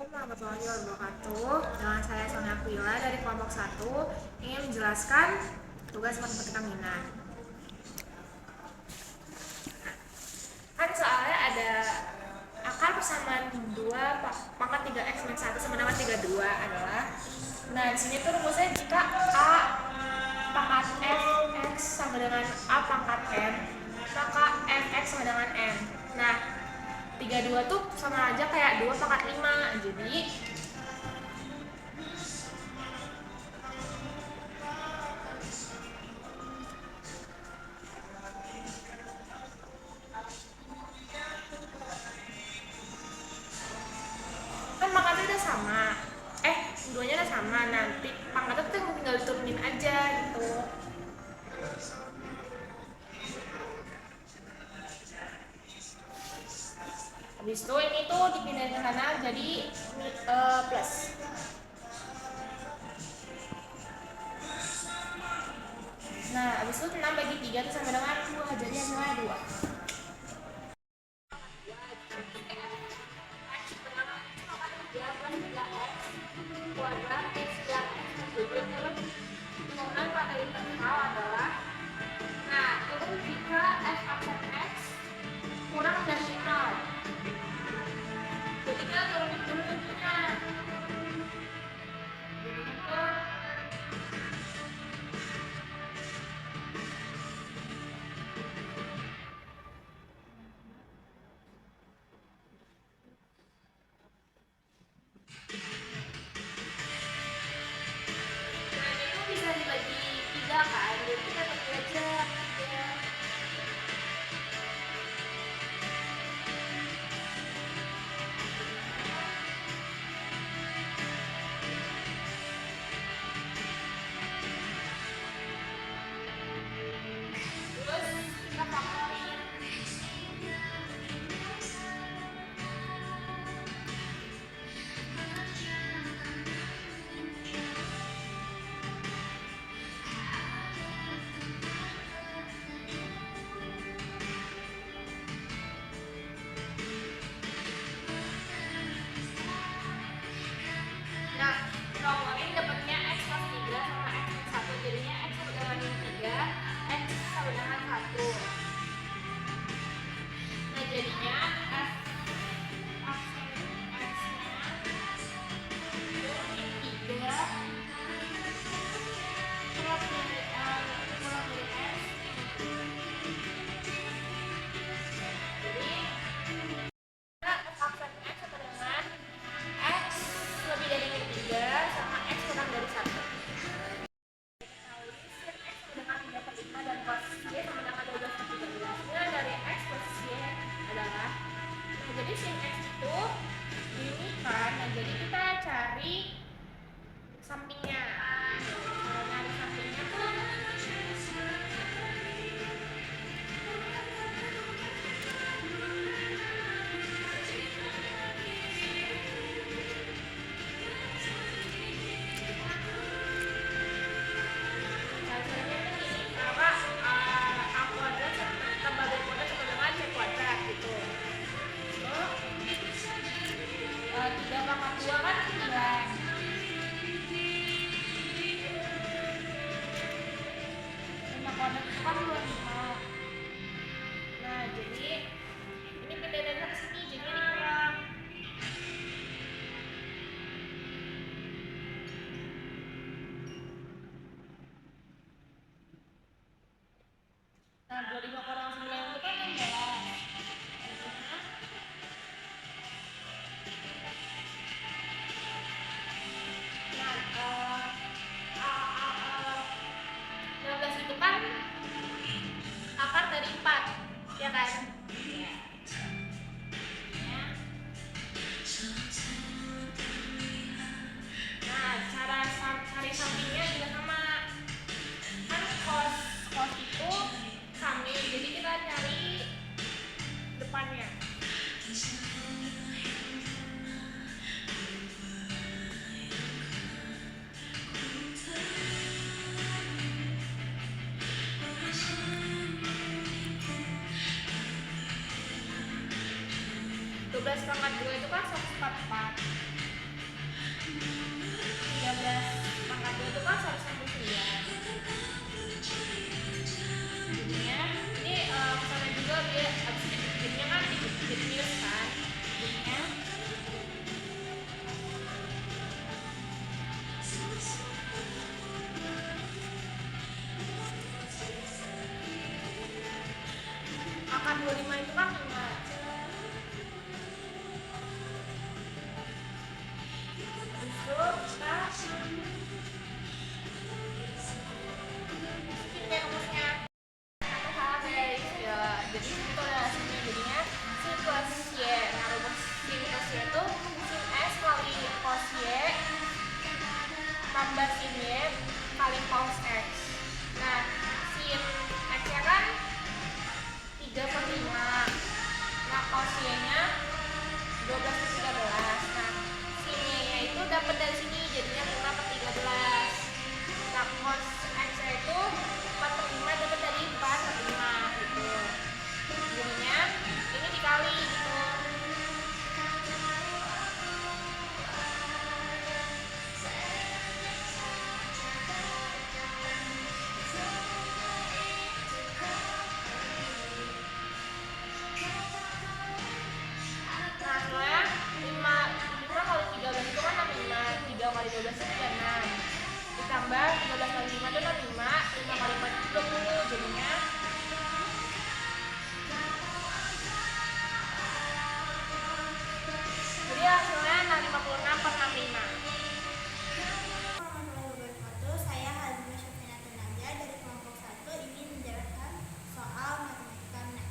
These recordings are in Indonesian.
warahmatullahi wabarakatuh. Dengan saya Sonia Aquila dari kelompok 1 ingin menjelaskan tugas matematika minat. Kan soalnya ada akar persamaan 2 pangkat 3x min 1 sama dengan 32 adalah, nah di sini tuh rumusnya jika a pangkat fx sama dengan a pangkat n, maka fx sama dengan n. Nah 32 tuh sama aja kayak 2 pangkat 5, jadi kan pangkatnya udah sama, duanya udah sama, nanti pangkatnya tuh tinggal diturunin aja gitu. Habis itu ini tuh dipindahin ke sana jadi plus. Nah habis itu 6 bagi 3 itu sama dengan 2, jadi hasilnya 2. Nah itu jika f aksen x kurang dari 0, jadi kita turunin dulu intinya. Dan itu bisa dibagi 3 kan, jadi kita bagi aja 3. Terus kita faktorin. Nah, nomornya dapatnya x plus 3 sama x plus 1, jadinya x sama dengan 3, x sama dengan 1. Nah, jadinya f aksen x-nya itu 3 kurang dari x. Jadi f aksen x sama dengan x lebih dari 3 sama x kurang dari 1. Sin x sama dengan 3/5 dan cos y sama dengan 12/13. Nilai dari x plus y adalah, nah jadi sin x itu ini kan, nah jadi kita cari sampingnya. Cara nyari sampingnya tuh nah jadi ini beda dari sini, jadi ini kurang. Nah 25 kurang 9 itu kan 16. Nah 16 itu kan akar dari 4, ya kan? Ya. Nah, cara cari sampingnya juga sama. Kan cos itu samping, jadi kita cari depannya. Pangkat 2 itu kan 144. tambah sin Y kali cos X. Nah, sin X nya kan 3/5. Nah, cos Y nya 12/13. Nah, sin Y nya itu dapat dari sini jadinya 5/13. Nah, cos X nya itu 4/5 dapat dari 4/5 gitu. Jadinya ini dikali gitu. Nah, soalnya 5 kali 13 itu kan 65, 3 kali 12 itu 36. Ditambah 13 kali 5 itu 65, 5 kali 4 itu 20, jadinya jadi hasilnya 56/65. Saya Hazmi Syafinatul Nadia dari kelompok 1 ingin menjelaskan soal matematika NET.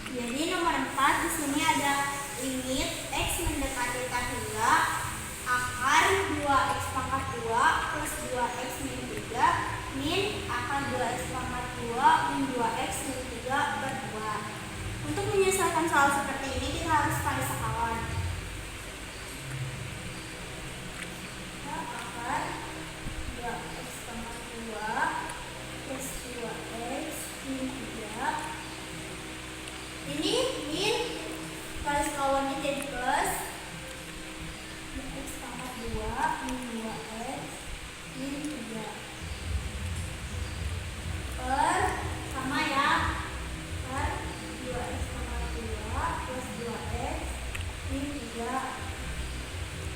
Jadi nomor 4 di sini ada limit X mendekati hingga akar 2x pangkat 2 plus 2x min 3 min akar 2x pangkat 2 min 2x min 3 per 2. Untuk menyelesaikan soal seperti ini kita harus pakai sekawan. Akar 2x pangkat 2 plus 2x min 3. Ini min kali sekawannya jadi plus 2x pangkat 2 min 2x min 3 per sama ya per 2x pangkat 2 plus 2x min 3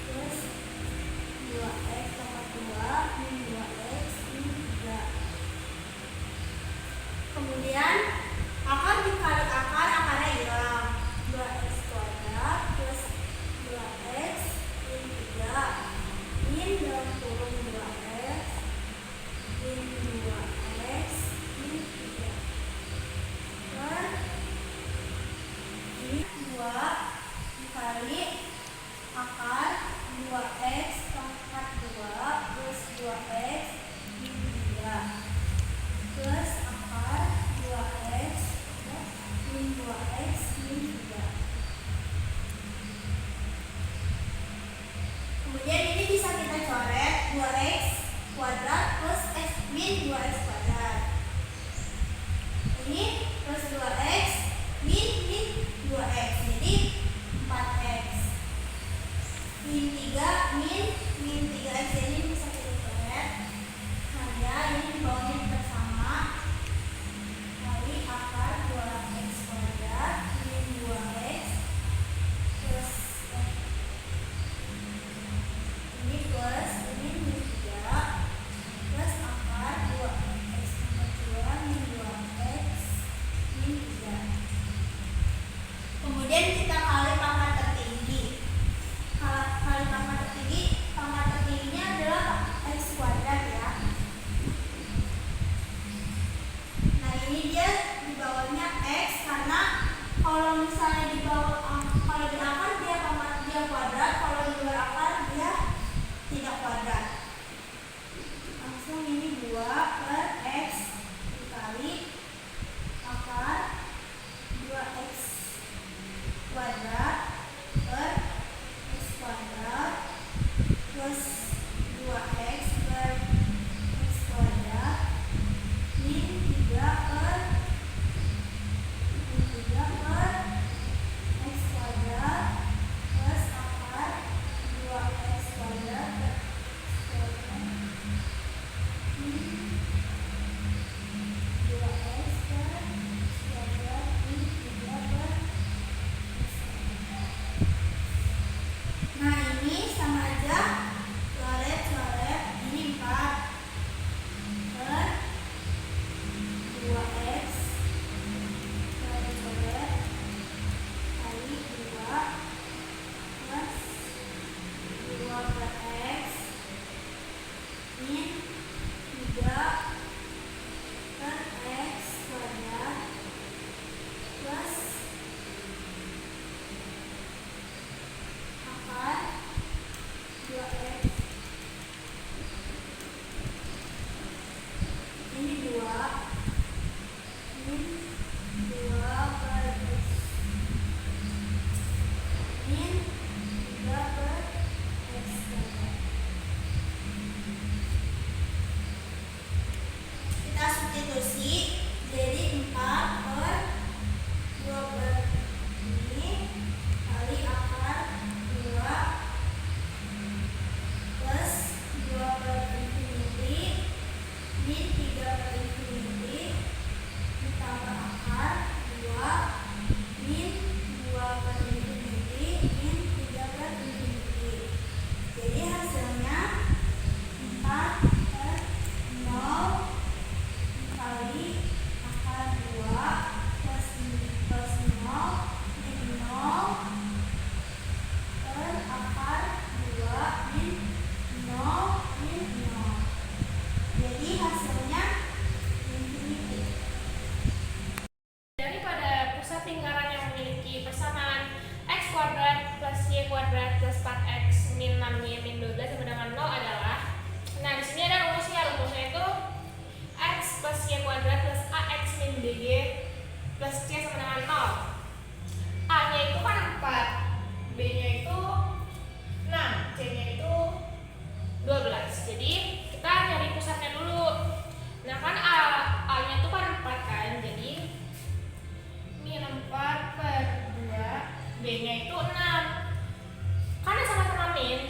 plus 2x pangkat 2 min 2x min 3. Kemudian akar dikali akar, akarnya hilang. 2x kuadrat plus 2x min 3 min dalam kurung 2x min 2x min 3 per ini 2 dikali akar 2x pangkat 2 plus 2x min 3 plus akar 2x min 2x min 3. Kemudian ini bisa kita coret 2x kuadrat plus x min 2x kuadrat. Ini plus 2x min 2x jadi 4x min 3 min 3x, jadi bisa kita coret. Nah ya, ini di bawahnya tetap sama kali akar 2x kuadrat min 2x plus ini plus ini min 3 plus akar 2x pangkat 2 min 2x min 3. Kemudian kita kali pangkat tertinggi. Kali pangkat tertinggi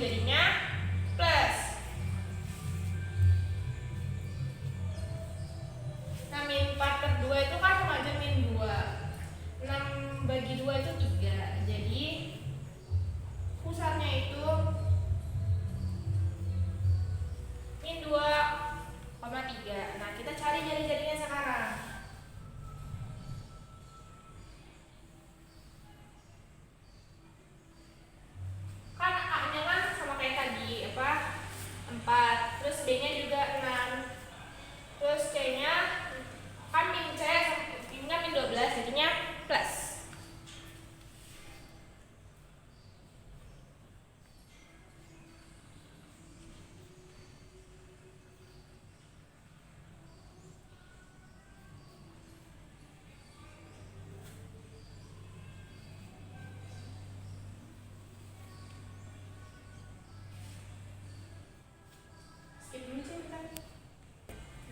jadinya plus. Nah, min 4/2 itu kan sama aja min 2. 6/2 itu 3. Jadi pusatnya itu min 2,3. Nah, kita cari jari-jarinya sekarang. Kan A-nya kan sama kayak tadi, 4. Terus B-nya juga 6. Terus C-nya kan min C, min-nya min 12, jadinya plus.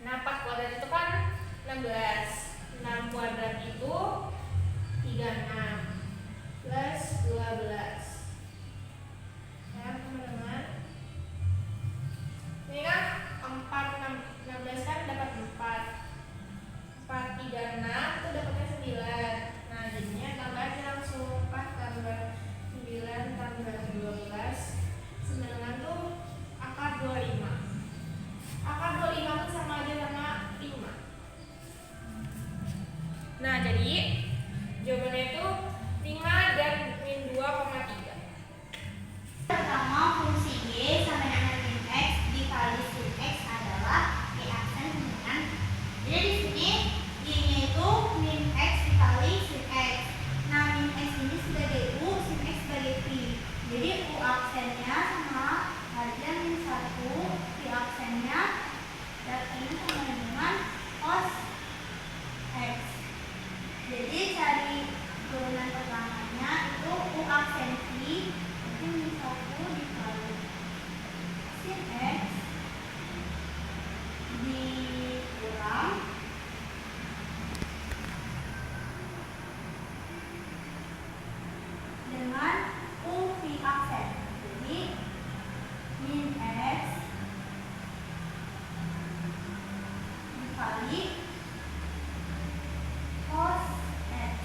Nah, 4 kuadrat itu kan 16. 6 kuadrat itu 36 plus 12. Ya, teman-teman. Ini kan 16 kan dapat 4. 36 itu dapatnya 9. Nah, jadinya tambah aja langsung 4 tambah 9 tambah 12. 9 tuh akar 25. Akar 25 itu sama aja sama 5. Nah, jadi jawabannya itu 5 dan min 2,3. Pertama, fungsi Y sama dengan min X dikali sin X adalah Y aksen dengan. Jadi di sini Y-nya itu min X dikali sin X. Nah, min X ini sebagai U, sin X sebagai Pi. Jadi U aksennya sama aja min 1, Pi aksennya dan ini sama dengan cos X. Jadi cari turunan pertamanya itu U aksen Pi, itu min 1 dikali sin X dikurang dengan U Pi aksen. Jadi min X dikali cos X.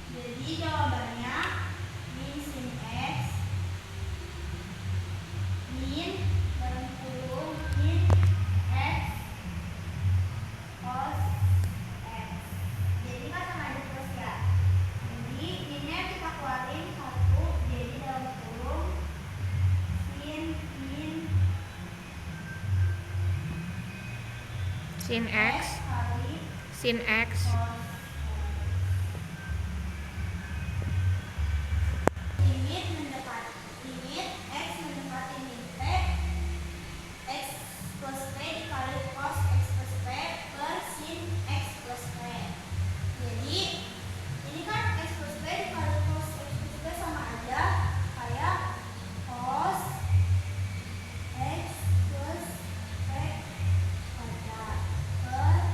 Jadi jawabannya min sin X min dalam kurung min X cos X. Jadi kan sama aja plus ya. Jadi minnya kita keluarin 1, jadi dalam kurung Sin X, kali sin X. cos limit X mendekati min P, X plus P dikali cos X plus P per sin X plus P. Jadi ini kan X plus P dikali cos X plus P sama aja kayak cos X plus P kuadrat per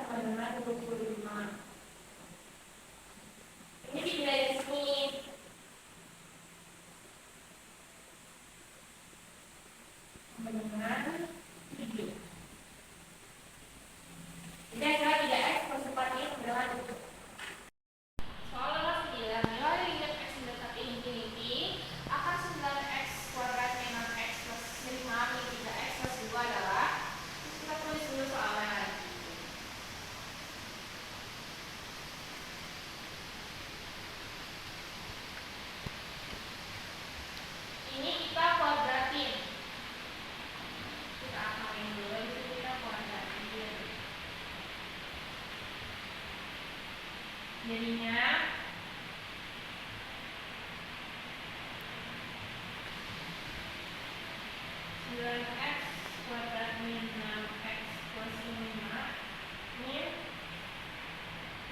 sama dengan 25. Ini di wilayah sini. Sama dengan 7. Jadi adalah 3x plus 4 ini adalah 7. Soal nomor 9, nilai limit x mendekati infinity akar 9x kuadrat minus x plus 5 min 3x plus 2 adalah. Kita tulis dulu soalnya. Ini kita kuadratin. Kita akalin dulu, di sini kita kuadratin. Jadinya x kuadrat min 6x plus 5 min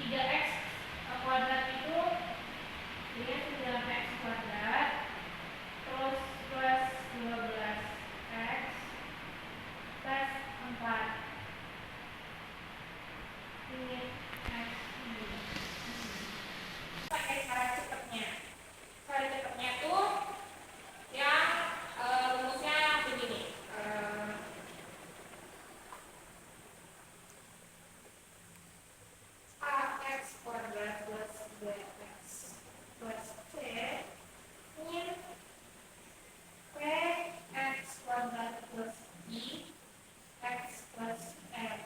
3x kuadrat itu dia 9x kuadrat terus plus 12x plus 4 min x ini. Pakai cara cepatnya. Cara cepatnya tuh yang rumusnya begini. Ax kuadrat plus 2x plus c min px kuadrat plus i x plus r.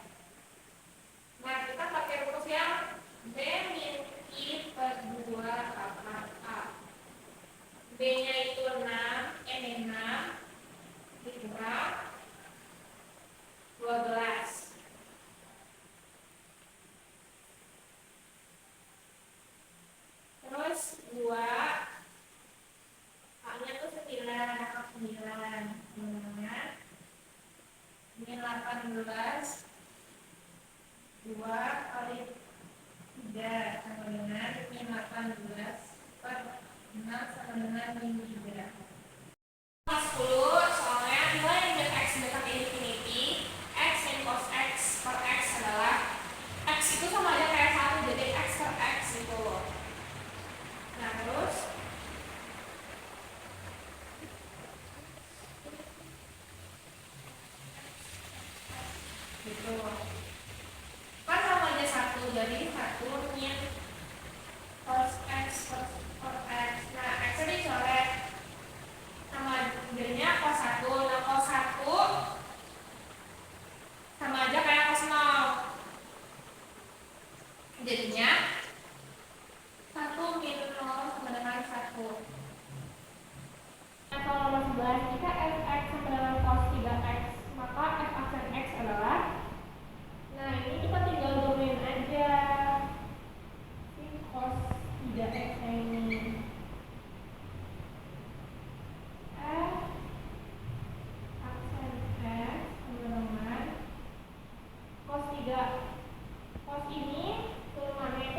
Nah, kita pakai rumus yang b min i per 2 akar a. B-nya itu 6, N 6 dikurang 12. Terus 2 A-nya tuh 9, akar 9 min 18 2 kali 3 sama dengan min 18 per 6 sama dengan min 3. Kelas 10 soalnya nilai limit x mendekati infinity x sin cos x per x adalah x itu sama aja kayak 1, jadi x per x gitu. Nah terus gitu kan sama aja 1, jadi 1 min cos x per x. Nah x nya dicoret sama jadinya cos 1. Nah cos 1 sama aja kayak cos 0, jadinya 1 min 0 sama dengan 1. Nah kalau nomor 11, jika fx sama dengan cos 3x maka f aksen x adalah. Nah ini kita tinggal domain aja sin cos 3x ini. F aksen x sama dengan cos 3. Cos ini turunan itu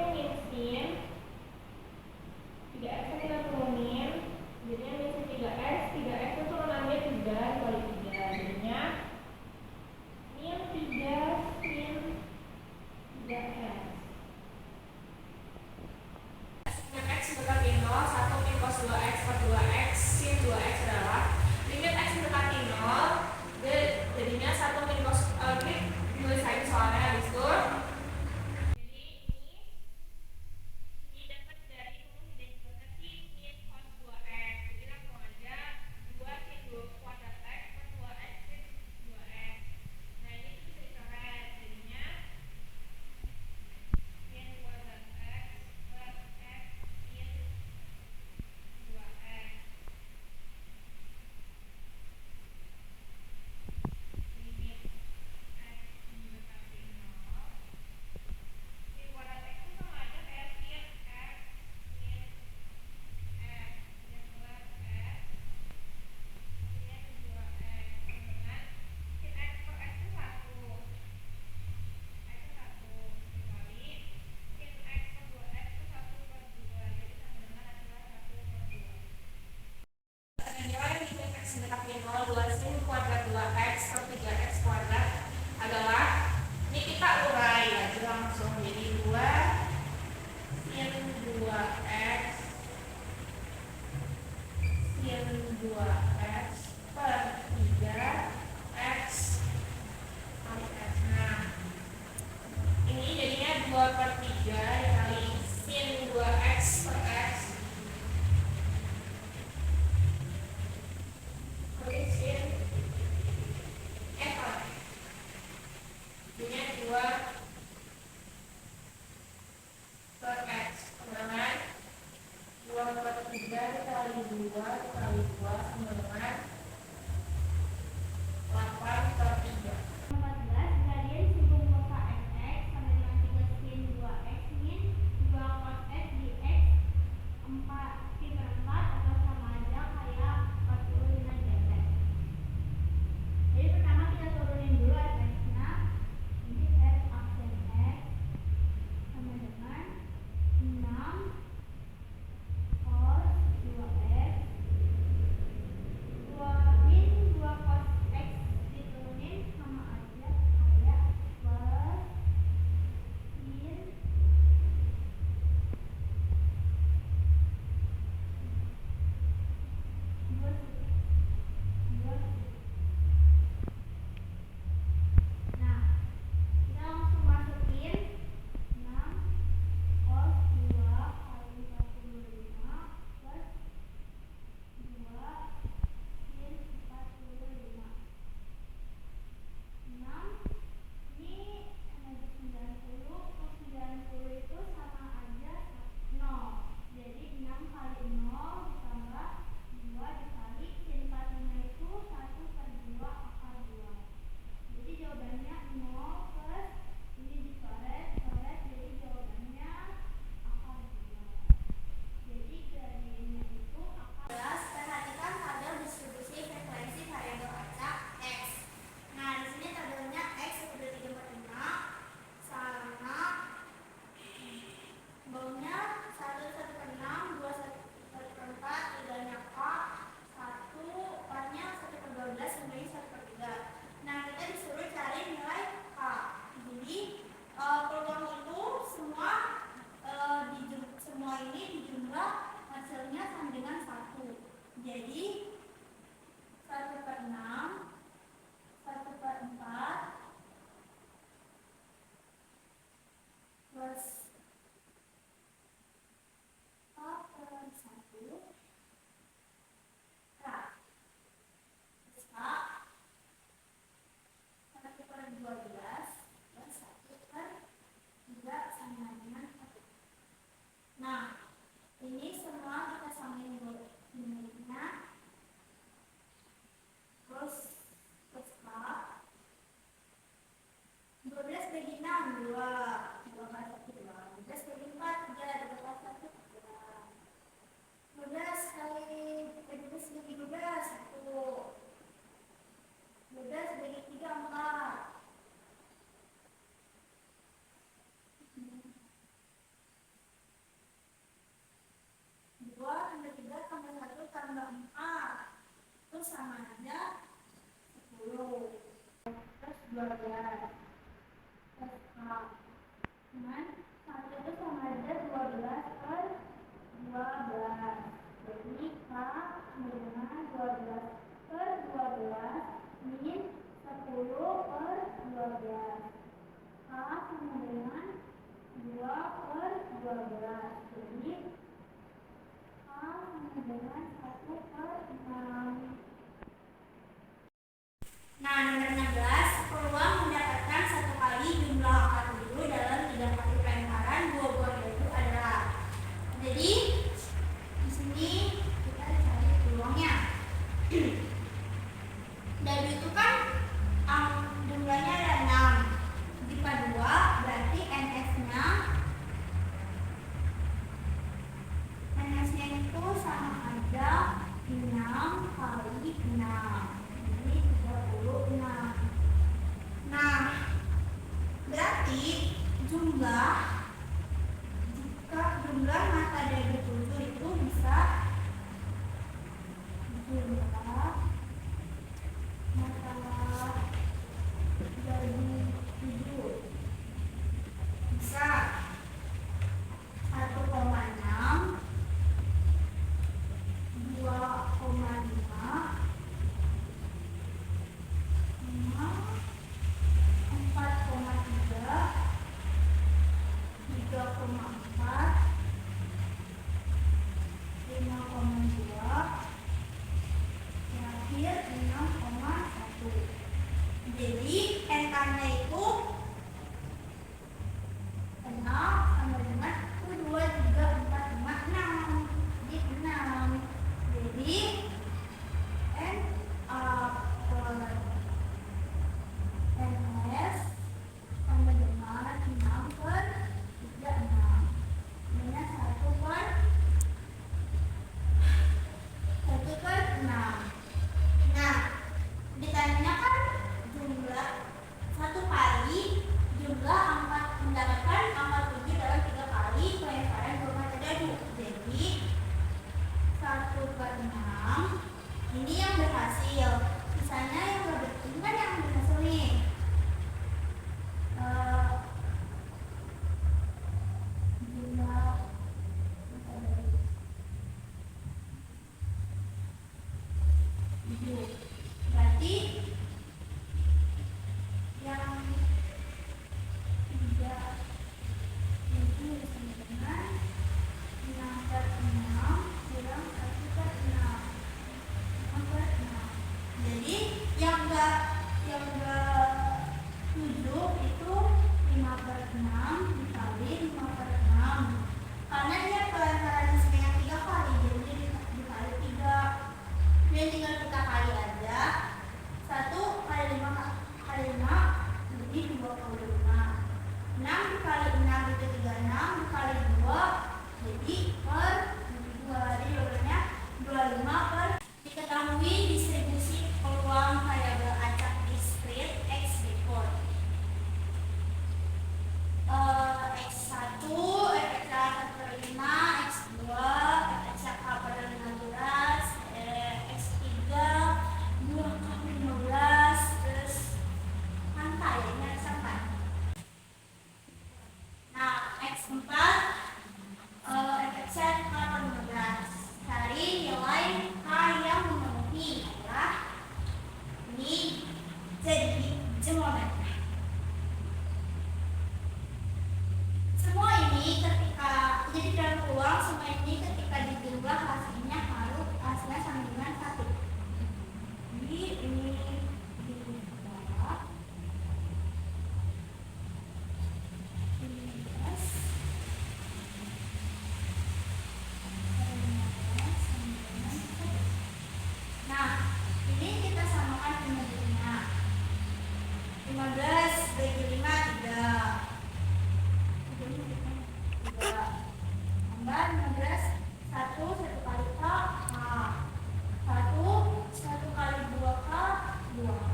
ada 10 plus 12 plus K. Dengan 1 itu sama aja 12 per 12. Jadi K sama dengan 12 per 12 min 10 per 12. K sama dengan 2 per 12. Jadi K sama dengan 1 per 6. Nah, nomor 16, peluang mendapatkan satu kali jumlah angka 7 dalam 3 kali pelemparan 2 buah dadu adalah. Jadi, di sini kita cari peluangnya. Dadu itu kan jumlahnya ada 6. Jika 2 berarti NS-nya itu sama aja 6 kali 6. Jadi 36. Nah, berarti jika jumlah mata dadu 7 itu bisa jumlah mata dadu 7 bisa 1,6, 2,5, 4,3, 3,4, 5,2, terakhir 6,1. Jadi NK-nya itu 6 sama dengan 2, 3, 4, 5, 6. Jadi 6. Jadi N NS sama dengan 6 per 36 minus 1 per 6. Nah, ditanyakan jumlah satu kali jumlah mendapatkan angka 7 dalam 3 kali pelemparan 2 mata dadu. Jadi 1 per 6 ini yang berhasil. Sisanya yang berhasil kan yang berhasil nih. Jumlah mata dadu 7. Berarti yang 3 itu sama dengan 6 per 6 kurang 1 per 6. 6 per 6. Jadi yang enggak 7 itu 5 per 6 dikali 5 per 6. Karena dia pelemparan sebanyak 3 kali, jadi dikali 3. Dan tinggal kita kali aja. 1 kali 5 kali 5 jadi 25. 6 dikali 6 itu 36, dikali 2 jadi per 2. Jadi jawabannya 25 per. Diketahui distribusi peluang variabel acak diskrit X berikut. X1, X1/5, X2, X1/15, X3, 2/15, terus angka ya, ini ada sampai. Nah, X4, X1/15. Cari nilai K yang memenuhi adalah ini jadi jawaban. Semua ini ketika jadi dalam peluang, semua ini ketika dijumlah hasilnya hasilnya sama dengan 1. Jadi ini dijumlah 15 sama dengan 1. Nah, ini kita samakan penjumlahnya. 15 bagi 5 3. Tambah 15, 1 kali K, K. 1 kali 2K, 2K.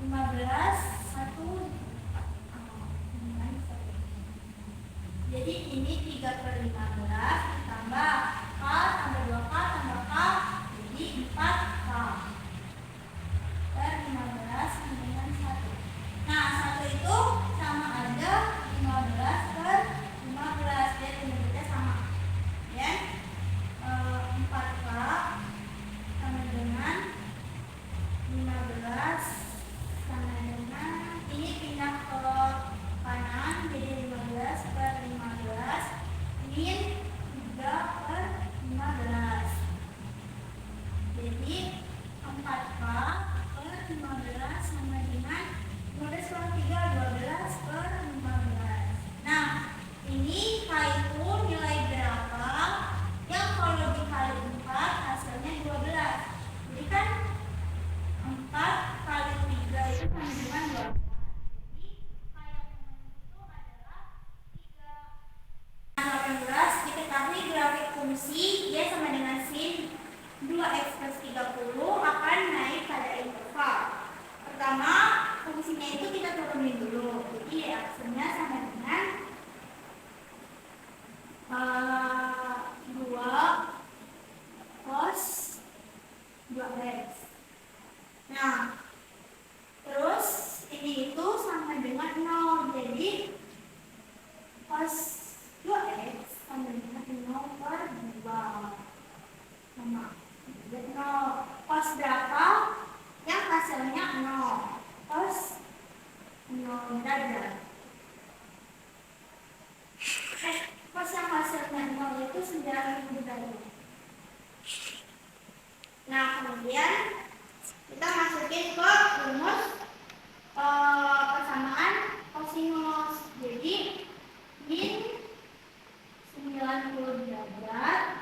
15, 1. Jadi ini 3/15 ditambah K tambah 2K tambah K, jadi 4 fungsi Y sama dengan sin 2x plus 30 akan naik pada interval. Pertama, fungsinya itu kita turunin dulu. Jadi Y-nya sama dengan 2 cos 2x. Nah, terus ini itu sama dengan 0. Jadi cos 2x sama dengan 0 per 2. Sama. Jadi 0. Cos berapa? Yang hasilnya 0. Cos 0 derajat. Cos yang hasilnya 0 itu 90 derajat. Nah, kemudian kita masukin ke rumus persamaan kosinus. Jadi min 90 derajat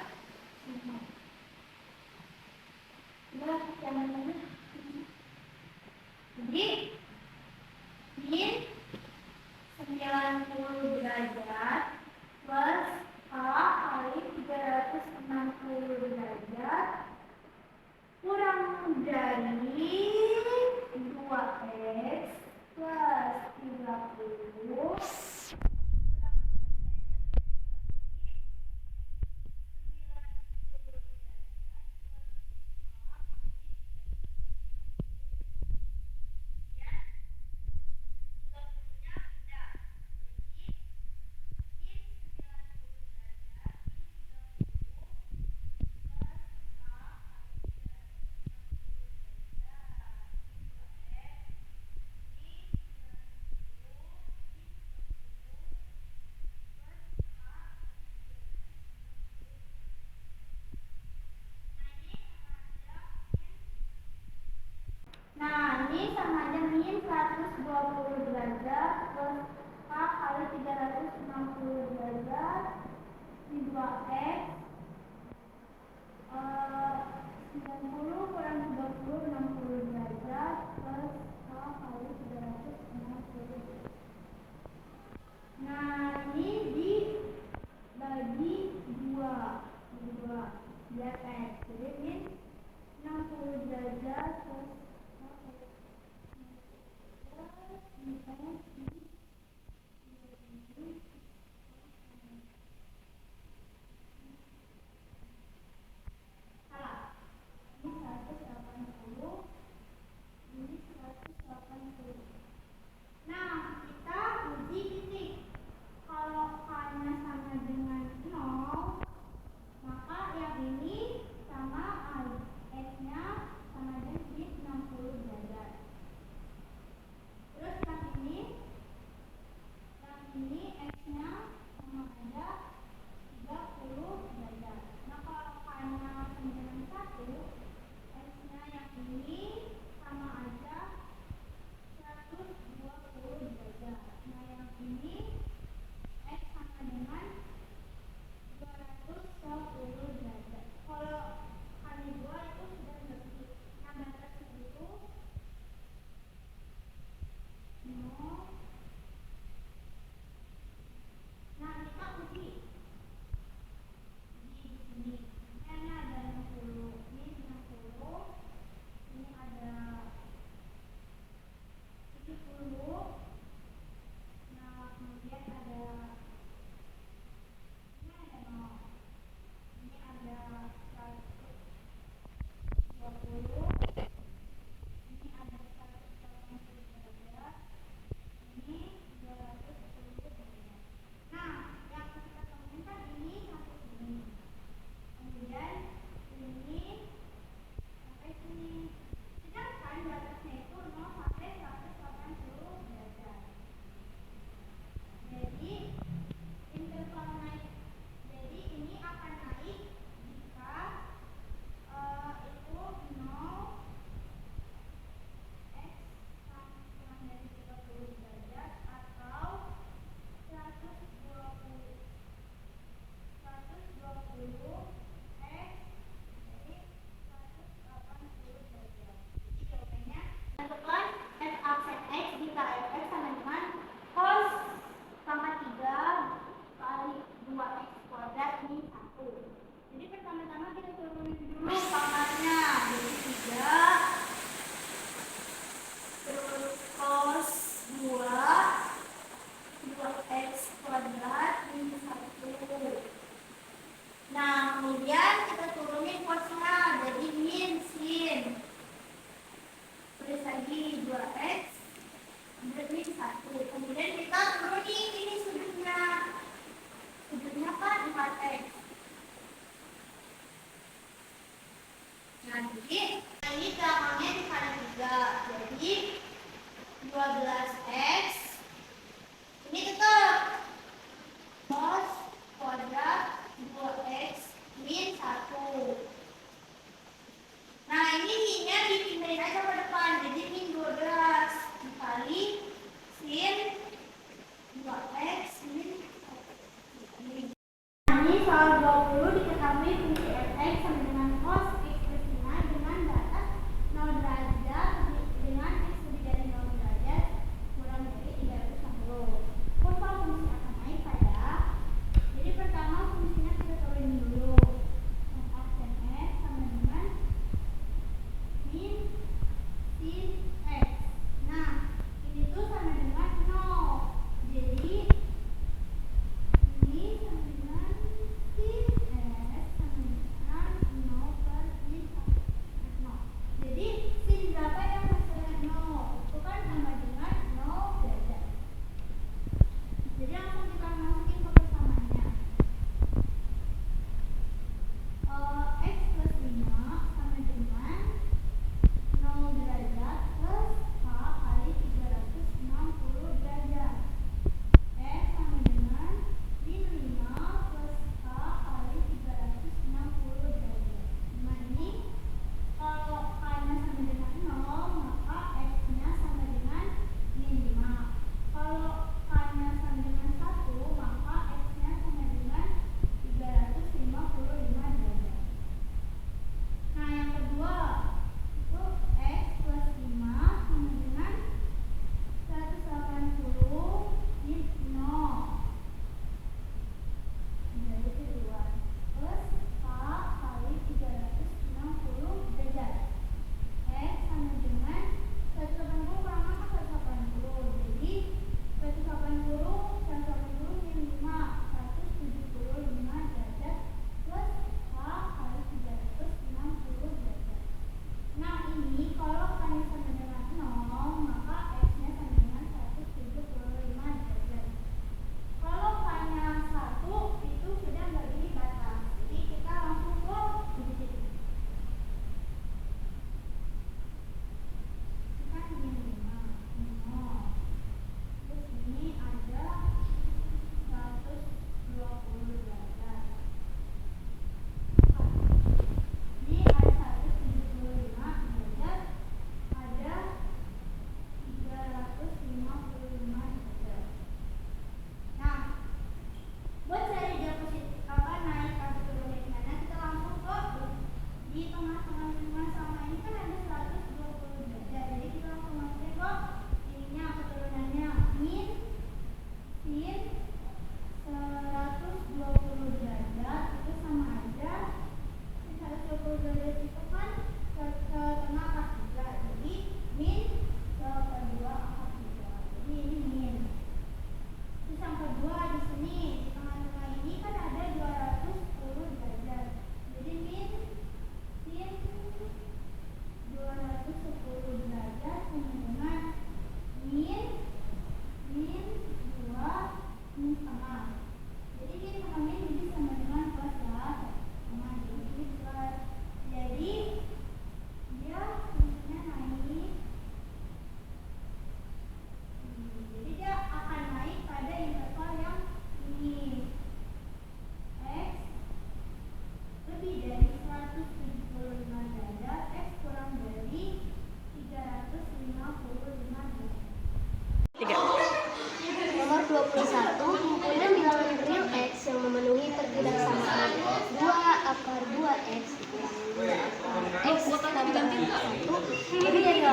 jadi min 90 derajat plus K kali 360 derajat kurang dari 2x plus 30 Nah, ini sama aja min 120 derajat plus K kali 360 derajat di 2x 90 kurang 30 60 derajat plus K kali 360. Nah, ini dibagi 2 biar x. Jadi min 60 derajat plus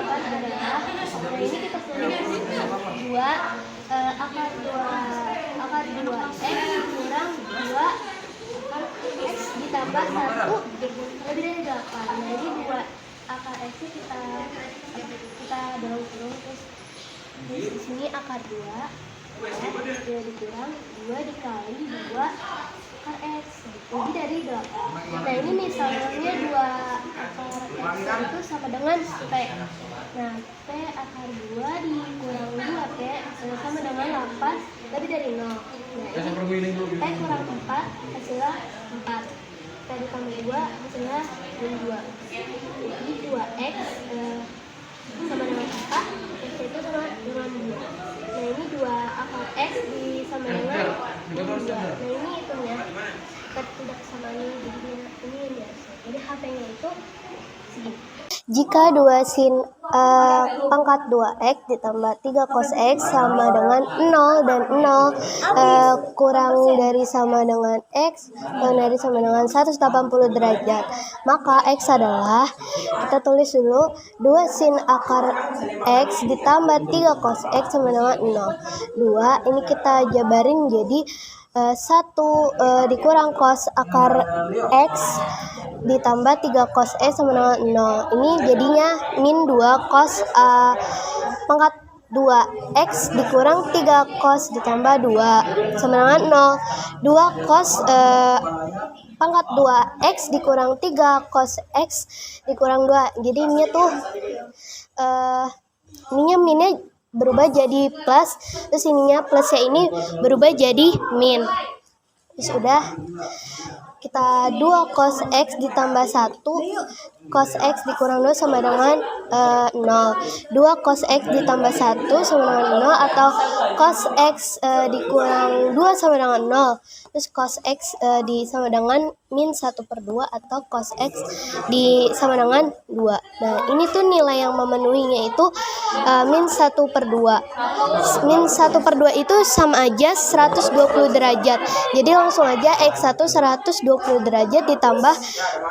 8 adalah, nah ini kita tulis 2 akar 2x kurang 2 akar x ditambah 1 lebih dari 8. Nah ini 2 akar x kita dalam kurung, terus di sini akar 2 ya, dikurang 2 dikali 2 akar x lebih dari 8. Nah ini misalnya 2 akar x itu sama dengan p. Nah p akar 2 dikurang 2p sama dengan 8 lebih dari 0. Nah ini p kurang 4 hasilnya 4. P ditambah 2 hasilnya 2. Jadi 2x sama dengan 4, x itu sama dengan 2. Nah ini 2 akar x sama dengan 2. Nah ini hitungnya tidak sama ini, jadi ini yang biasa. Jadi HP-nya itu segini. Jika 2 sin pangkat 2x ditambah 3 cos x sama dengan 0 dan 0 kurang dari sama dengan x kurang dari sama dengan 180 derajat, maka x adalah, kita tulis dulu, 2 sin akar x ditambah 3 cos x sama dengan 0. 2 ini kita jabarin jadi 1 dikurang cos akar x ditambah 3 cos x sama dengan 0. Ini jadinya min 2 cos pangkat 2x dikurang 3 cos ditambah 2 sama dengan 0. 2 cos pangkat 2x dikurang 3 cos x dikurang 2. Jadi ini tuh minnya berubah jadi plus, terus ininya plusnya ini berubah jadi min. Terus udah, kita 2 cos x ditambah 1 cos x dikurang 2 sama dengan 0. 2 cos x ditambah 1 sama dengan 0, atau cos x dikurang 2 sama dengan 0. Terus cos x sama dengan min 1/2, atau cos x sama dengan 2. Nah ini tuh nilai yang memenuhinya itu min 1/2. Min 1/2 itu sama aja 120 derajat. Jadi langsung aja x1 120 derajat ditambah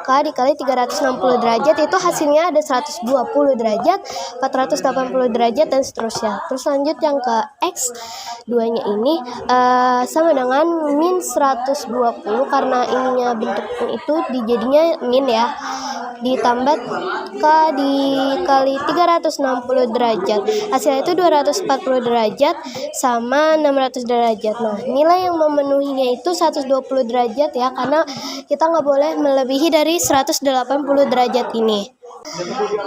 k dikali 360 derajat, itu hasilnya ada 120 derajat, 480 derajat, dan seterusnya. Terus lanjut yang ke x2 nya ini sama dengan min 120, karena ininya bentuknya itu dijadinya min ya, ditambah k dikali 360 derajat, hasilnya itu 240 derajat sama 600 derajat. Nah nilai yang memenuhinya itu 120 derajat ya, karena kita nggak boleh melebihi dari 180 derajat ini.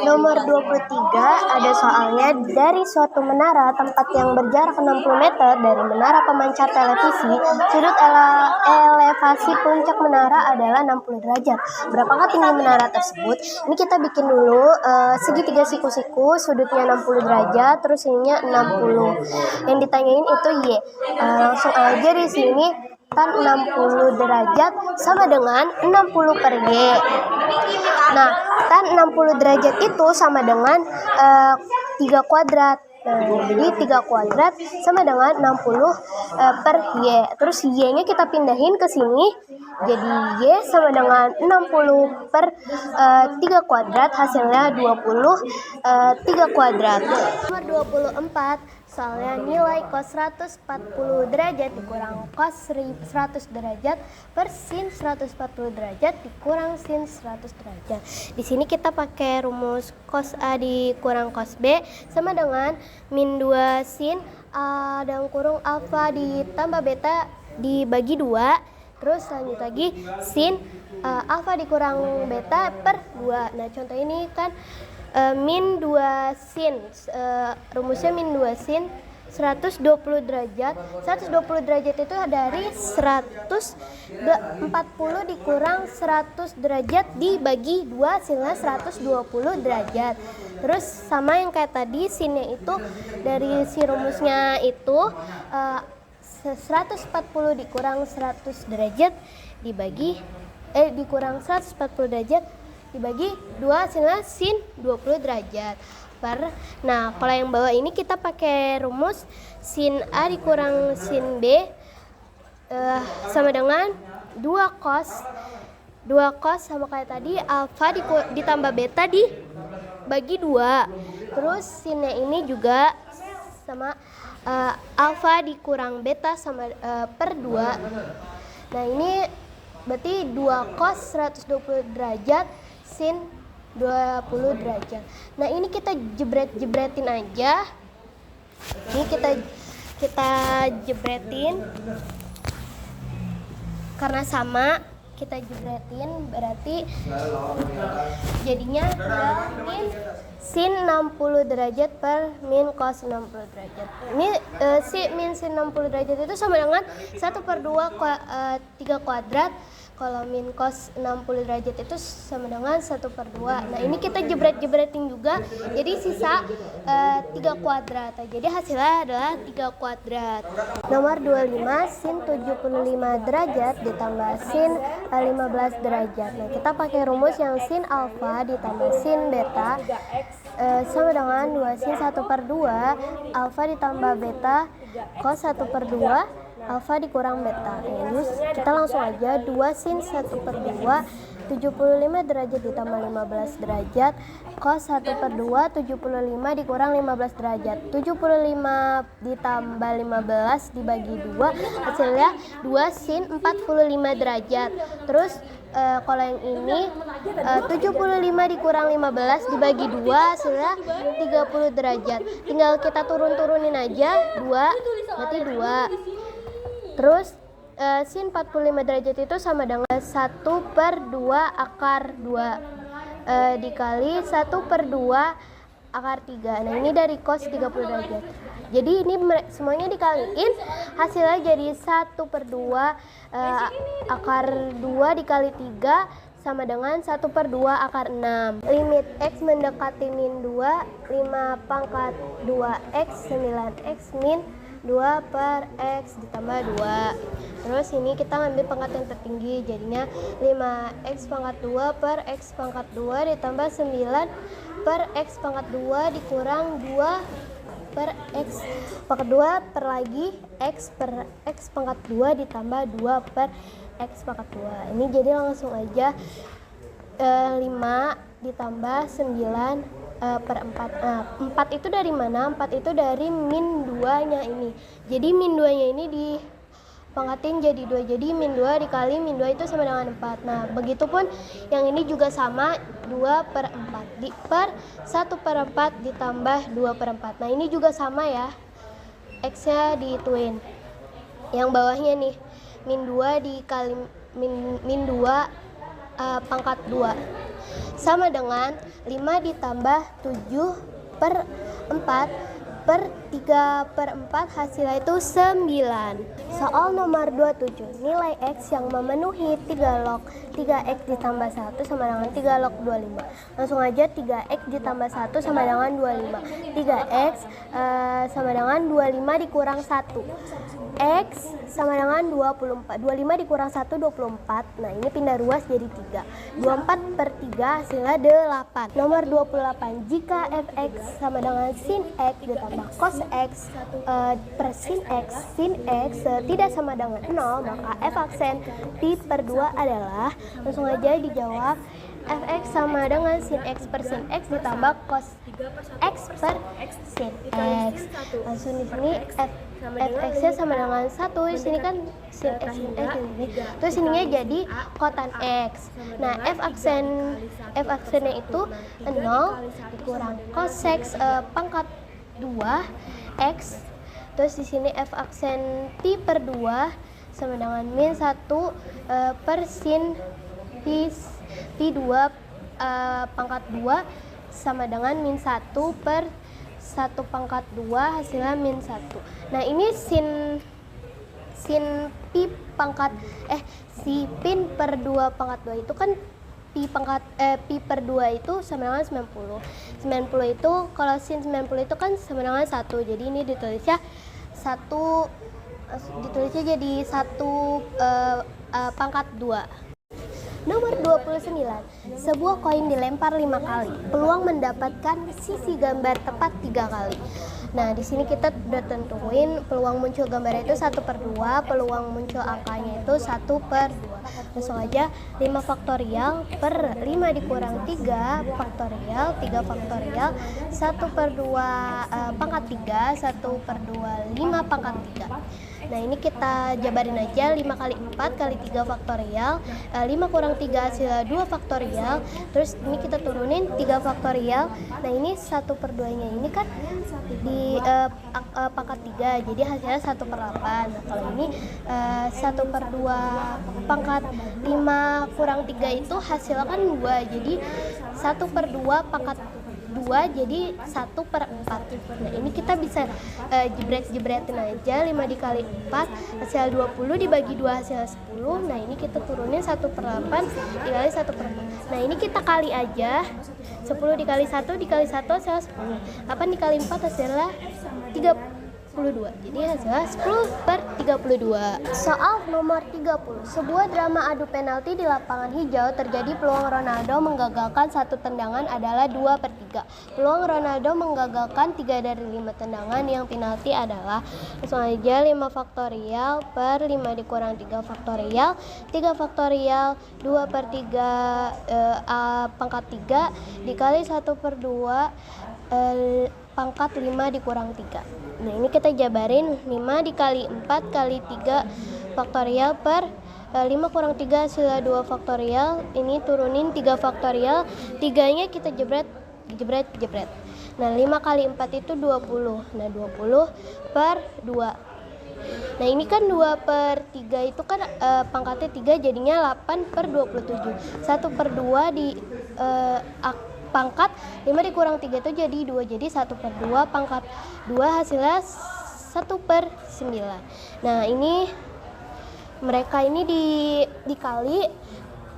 Nomor 23 ada soalnya, dari suatu menara tempat yang berjarak 60 meter dari menara pemancar televisi, sudut elevasi puncak menara adalah 60 derajat. Berapakah tinggi menara tersebut? Ini kita bikin dulu segitiga siku-siku, sudutnya 60 derajat, terus ininya 60. Yang ditanyain itu y. Langsung aja di sini, kan 60 derajat sama dengan 60 per y. Nah, tan 60 derajat itu sama dengan 3 kuadrat. Nah, jadi 3 kuadrat sama dengan 60 per y. Terus y-nya kita pindahin ke sini. Jadi y sama dengan 60 per 3 kuadrat, hasilnya 3 kuadrat. Nomor 24. Soalnya nilai cos 140 derajat dikurang cos 100 derajat per sin 140 derajat dikurang sin 100 derajat. Di sini kita pakai rumus cos A dikurang cos B sama dengan min 2 sin A dalam kurung alfa ditambah beta dibagi 2. Terus lanjut lagi sin alfa dikurang beta per 2. Nah contoh ini kan min 2 sin, rumusnya min 2 sin 120 derajat. 120 derajat itu dari 140 dikurang 100 derajat dibagi 2, hasilnya 120 derajat. Terus sama yang kayak tadi, sinnya itu dari si rumusnya itu 140 dikurang 100 derajat dikurang 140 derajat dibagi 2, hasilnya sin 20 derajat. Nah, kalau yang bawah ini kita pakai rumus sin A dikurang sin B sama dengan 2 cos sama kayak tadi, alfa ditambah beta dibagi 2. Terus sinnya ini juga sama alfa dikurang beta sama per 2. Nah ini berarti 2 cos 120 derajat sin 20 derajat. Nah ini kita jebretin aja. Ini kita jebretin karena sama, kita jebretin berarti jadinya min sin 60 derajat per min cos 60 derajat. Ini min sin 60 derajat itu sama dengan 1/2 3 kuadrat. Kalau min cos 60 derajat itu sama dengan 1/2. Nah ini kita jebretin juga, jadi sisa 3 kuadrat. Jadi hasilnya adalah 3 kuadrat. Nomor 25, sin 75 derajat ditambah sin 15 derajat. Nah kita pakai rumus yang sin alfa ditambah sin beta sama dengan 2 sin 1/2 alfa ditambah beta cos 1/2 alfa dikurang beta. Terus kita langsung aja 2 sin 1/2 75 derajat ditambah 15 derajat cos 1/2 75 dikurang 15 derajat. 75 ditambah 15 dibagi 2 hasilnya 2 sin 45 derajat. Terus kalau yang ini 75 dikurang 15 dibagi 2 hasilnya 30 derajat. Tinggal kita turunin aja 2 berarti 2. Terus sin 45 derajat itu sama dengan 1/2 akar 2 dikali 1/2 akar 3. Nah ini dari cos 30 derajat. Jadi ini semuanya dikaliin hasilnya jadi 1/2 akar 2 dikali 3 sama dengan 1/2 akar 6. Limit x mendekati min 2, 5 pangkat 2x 9x min 2 per x ditambah 2. Terus ini kita ngambil pangkat yang tertinggi, jadinya 5x pangkat 2 per x pangkat 2 ditambah 9 per x pangkat 2 dikurang 2 per x pangkat 2 per lagi x per x pangkat 2 ditambah 2 per x pangkat 2. Ini jadi langsung aja 5 ditambah 9 per 4. Nah, 4 itu dari mana? 4 itu dari min 2-nya ini. Jadi min 2-nya ini dipangkatin jadi 2. Jadi min 2 dikali min 2 itu sama dengan 4. Nah, begitupun yang ini juga sama 2 per 4. Per 1/4 ditambah 2 per 4. Nah, ini juga sama ya. X-nya dihituin. Yang bawahnya nih, min 2 dikali min 2 pangkat 2. Sama dengan 5 ditambah 7 per 4 per 3 per 4 hasilnya itu 9. Soal nomor 27, nilai X yang memenuhi 3 log 3X ditambah 1 sama dengan 3 log 25. Langsung aja 3X ditambah 1 sama dengan 25. 3X sama dengan 25 dikurang 1. X sama dengan 24. 25 dikurang 1, 24. Nah ini pindah ruas jadi 3. 24 per 3 hasilnya 8. Nomor 28, jika fx sama dengan sin X ditambah cos X per sin X tidak sama dengan 0, maka f aksen pi per 2 adalah, langsung aja dijawab, fx sama dengan sin X per sin X ditambah cos X per sin X. Langsung di sini fx-nya sama dengan 1, di sini kan sin X ini. Terus ininya jadi kotan X. Nah, f aksennya itu 0 dikurang cos X pangkat 2 X. Terus di sini f aksen pi per 2 sama dengan min 1 per sin pi 2 pangkat 2 sama dengan min 1 per 1 pangkat 2 hasilnya min 1. Nah ini sin pi pangkat si pin per 2 pangkat 2 itu kan pi per 2 itu sama dengan 90. 90 itu kalau sin 90 itu kan sama dengan 1. Jadi ini ditulisnya jadi 1 pangkat 2. Nomor 29, sebuah koin dilempar 5 kali. Peluang mendapatkan sisi gambar tepat 3 kali. Nah, di sini kita udah tentuin peluang muncul gambar itu 1/2, peluang muncul angkanya itu 1/2. Langsung aja 5 faktorial per 5 dikurang 3 faktorial, 3 faktorial, 1/2 pangkat 3, 1/2 5 pangkat 3. Nah, ini kita jabarin aja 5 kali 4 kali 3 faktorial, 5 kurang 3 hasilnya 2 faktorial. Terus ini kita turunin 3 faktorial. Nah, ini 1/2-nya ini kan di pangkat 3, jadi hasilnya 1/8. Nah, kalau ini 1/2 pangkat 5 kurang 3 itu hasilnya kan 2, jadi 1/2 pangkat 2 jadi 1/4. Nah, ini kita bisa jebret-jebretin aja 5 dikali 4 hasil 20 dibagi 2 hasil 10. Nah, ini kita turunin 1/8 dikali 1/4. Nah, ini kita kali aja 10 dikali 1 dikali 1 hasil 10. 8 dikali 4 hasilnya 32. Jadi hasilnya 10/32. Soal nomor 30. Sebuah drama adu penalti di lapangan hijau terjadi, peluang Ronaldo menggagalkan 1 tendangan adalah 2/3. Peluang Ronaldo menggagalkan 3 dari 5 tendangan yang penalti adalah, langsung aja 5 faktorial per 5 dikurang 3 faktorial, 3 faktorial 2/3 pangkat 3 dikali 1/2 pangkat 5 dikurang 3. Nah, ini kita jabarin 5 dikali 4 kali 3 faktorial per 5 kurang 3 hasilnya 2 faktorial. Ini turunin 3 faktorial, 3-nya kita jebret. Nah, 5 kali 4 itu 20. Nah, 20 per 2. Nah, ini kan 2/3 itu kan pangkatnya 3, jadinya 8/27. 1/2 di pangkat 5 dikurang 3 itu jadi 2, jadi 1/2 pangkat 2 hasilnya 1/9. Nah, ini mereka ini dikali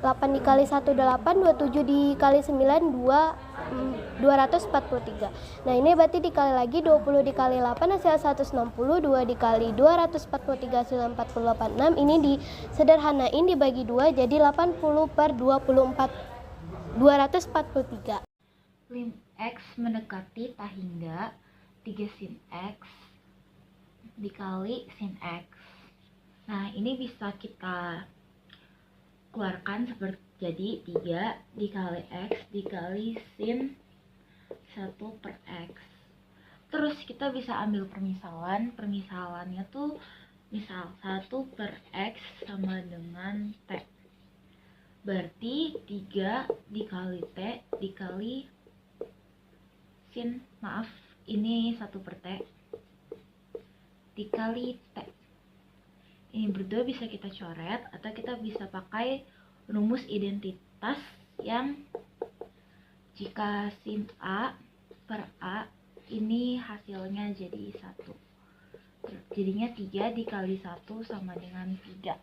8 dikali 1 8, 27 dikali 9 243. Nah, ini berarti dikali lagi 20 dikali 8 hasil 160, 2 dikali 243 hasil 486. Ini disederhanain dibagi 2 jadi 80/24 243. Lim X mendekati tak hingga 3 sin X dikali sin X. Nah, ini bisa kita keluarkan seperti jadi 3 dikali X dikali sin 1/X. Terus kita bisa ambil permisalan. Permisalannya tuh misal 1/X sama dengan T. Berarti 3 dikali T dikali sin, maaf, ini 1/T dikali T. Ini berdua bisa kita coret atau kita bisa pakai rumus identitas yang jika sin A per A ini hasilnya jadi 1. Jadinya 3 dikali 1 sama dengan 3.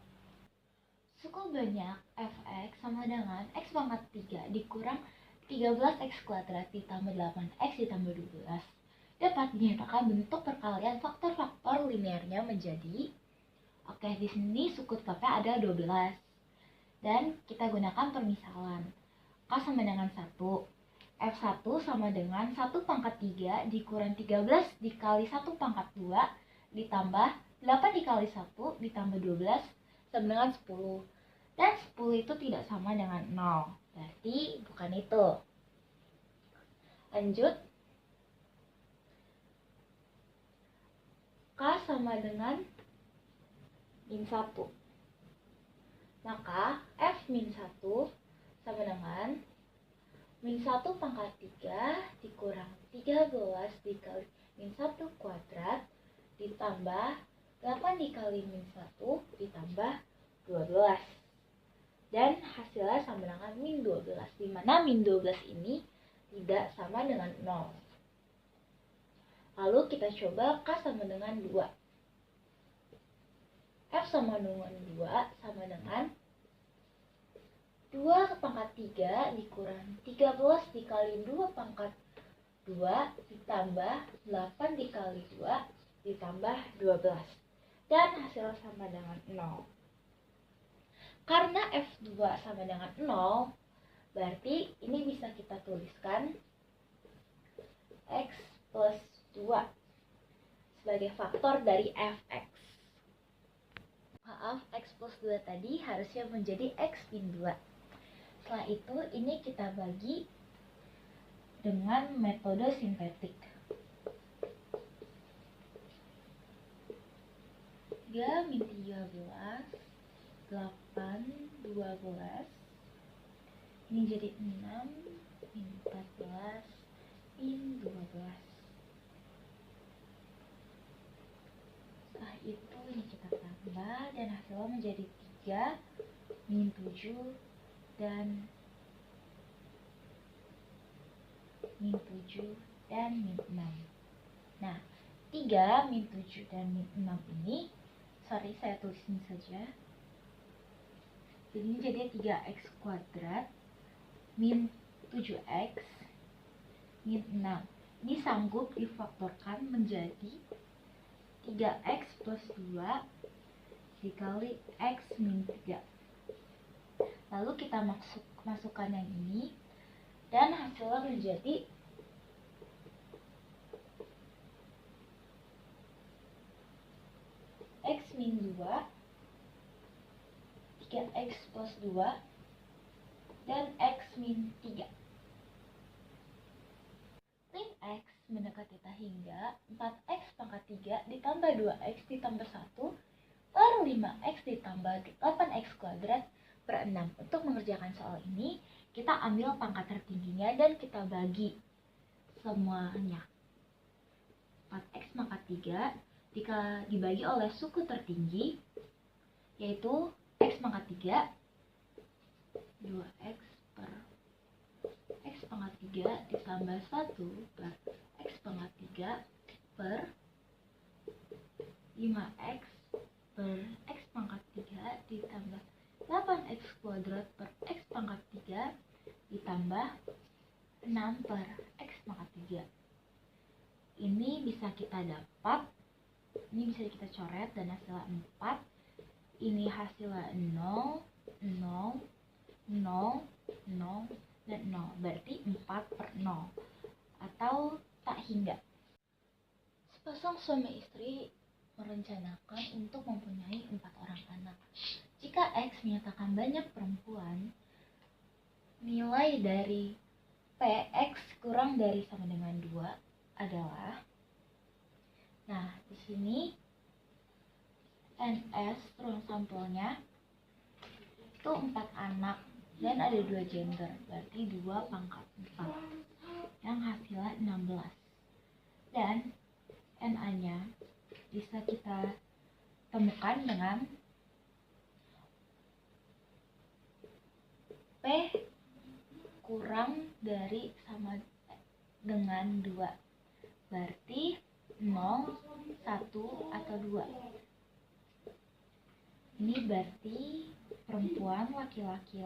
Cukup banyak fx sama dengan x pangkat 3 dikurang 13x kuadrat ditambah 8x ditambah 12 dapat dinyatakan bentuk perkalian faktor-faktor linearnya menjadi, oke, di sini sukut K-nya ada 12 dan kita gunakan permisalan. K sama dengan 1, F1 sama dengan 1 pangkat 3 dikurang 13 dikali 1 pangkat 2 ditambah 8 dikali 1 ditambah 12 sama dengan 10. Dan 10 itu tidak sama dengan 0. Berarti bukan itu. Lanjut. K sama dengan min 1. Maka F min 1 sama dengan min 1 pangkat 3 dikurang 13 dikali min 1 kuadrat ditambah 8 dikali min 1 ditambah 12. Dan hasilnya sama dengan min 12, di mana min 12 ini tidak sama dengan 0. Lalu kita coba K sama dengan 2. F sama dengan 2 sama dengan 2 pangkat 3 dikurang 13 dikali 2 pangkat 2 ditambah 8 dikali 2 ditambah 12. Dan hasilnya sama dengan 0. Karena F2 sama dengan 0, berarti ini bisa kita tuliskan X plus 2 sebagai faktor dari fx. Maaf, x plus 2 tadi harusnya menjadi x min 2. Setelah itu, ini kita bagi dengan metode sintetik. 3 min 13, 8, 12. Ini jadi 6, min 14, min 12. Setelah itu ini kita tambah dan hasilnya menjadi 3, min 7, dan min 7 dan min 6. Nah, 3, min 7, dan min 6 ini, saya tulisin saja. Jadi ini jadi 3x kuadrat min 7x min 6. Ini sanggup difaktorkan menjadi 3x plus 2 dikali x min 3. Lalu kita masukkan yang ini dan hasilnya menjadi x min 2, 3x plus 2, dan x min 3. Lim x mendekati θ hingga 4x pangkat 3 ditambah 2x ditambah 1 per 5x ditambah 8x kuadrat per 6. Untuk mengerjakan soal ini, kita ambil pangkat tertingginya dan kita bagi semuanya. 4x pangkat 3 jika dibagi oleh suku tertinggi, yaitu x pangkat 3, 2x per x pangkat 3 ditambah 1 per x pangkat 3 per 5x per x pangkat 3 ditambah 8x kuadrat per x pangkat 3 ditambah 6 per x pangkat 3. Ini bisa kita dapat, ini bisa kita coret dan hasilnya 4. Ini hasilnya 0, 0, 0, 0, dan 0. Berarti 4 per 0 atau tak hingga. Sepasang suami istri merencanakan untuk mempunyai 4 orang anak. Jika X menyatakan banyak perempuan, nilai dari PX kurang dari sama dengan 2 adalah, nah di sini NS ruang sampelnya itu 4 anak dan ada 2 gender, berarti 2 pangkat 4 yang hasilnya 16. Dan NA-nya bisa kita temukan dengan P kurang dari sama dengan 2, berarti 0, 1, atau 2. Ini berarti perempuan, laki-laki,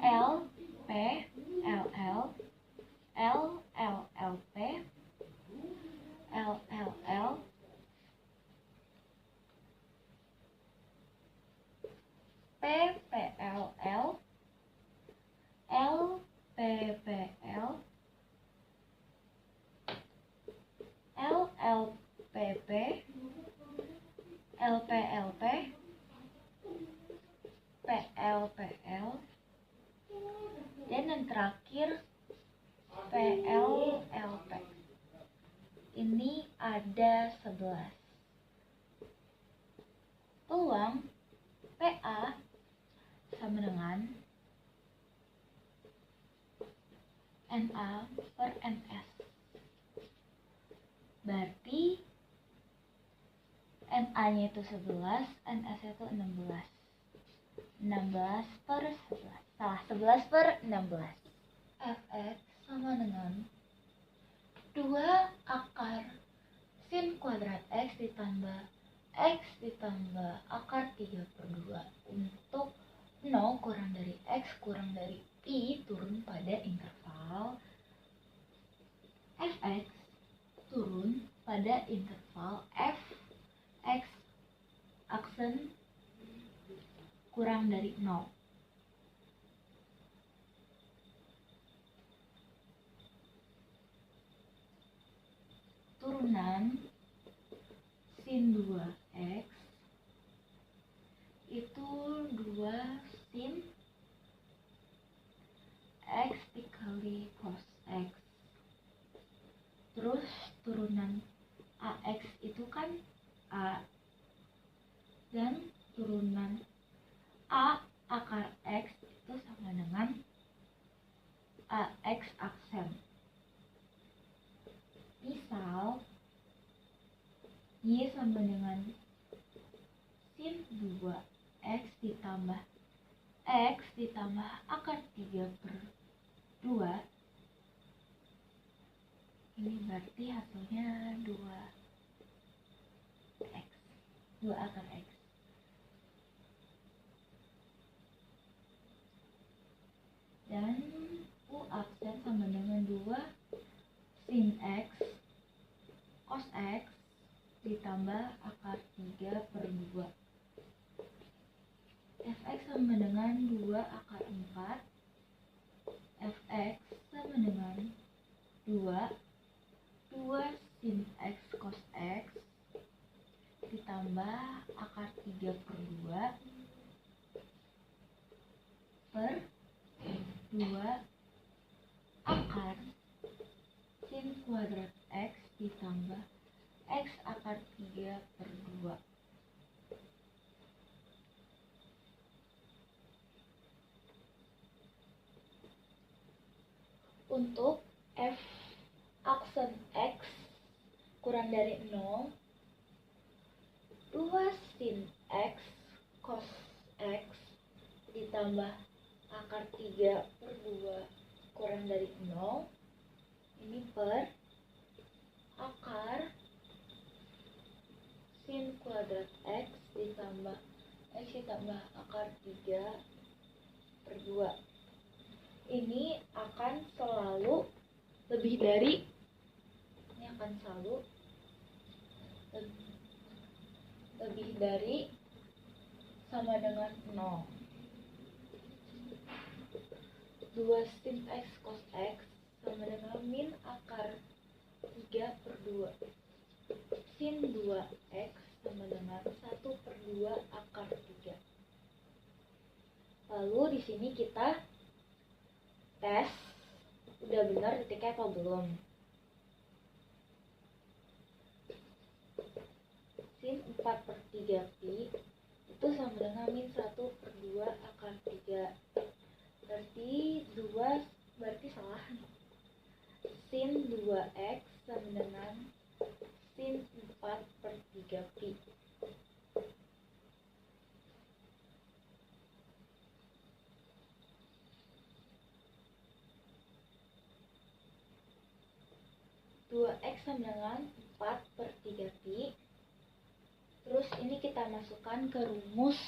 L, P, LL, L, P, LLL, P, PLL, L, PPL, LLPP, LPLP, PLPL, dan yang terakhir PLLP. Ini ada 11. Peluang PA sama dengan NA per NS. Berarti NA-nya itu 11, NS-nya itu 16. 16 per 11. Salah, 11 per 16. Fx sama dengan 2 akar sin kuadrat X ditambah X ditambah akar 3 per 2 untuk 0 kurang dari X kurang dari I turun pada interval Fx turun pada interval F X aksen kurang dari 0. sin 2x itu 2 sin x dikali cos x. Terus turunan ax itu kan a, dan turunan a akar x itu sama dengan ax aksen. Misal y sama dengan sin 2x ditambah x ditambah akar 3/2. Ini berarti hasilnya 2x, 2 akar x. Dan u aksen sama dengan 2 sin x cos x ditambah akar 3/2. Fx sama dengan 2 akar 4. Fx sama dengan 2 sin x cos x ditambah akar 3/2 per 2 akar sin kuadrat x ditambah x akar 3/2. Untuk f aksen x kurang dari 0, 2 sin x cos x ditambah akar 3/2 kurang dari 0, ini per akar sin kuadrat x ditambah x ditambah akar 3/2. Ini akan selalu lebih dari, ini akan selalu lebih dari sama dengan 0. 2 sin x cos x sama dengan min akar 3/2. Sin 2x sama dengan 1/2 akar 3. Lalu di sini kita tes udah benar titiknya apa belum. Sin 4/3 pi itu sama dengan min 1/2 akar 3. Berarti 2 berarti salah. Sin 2x sama dengan sin 4/3 pi. X sama dengan 4/3 pi. Terus ini kita masukkan ke rumus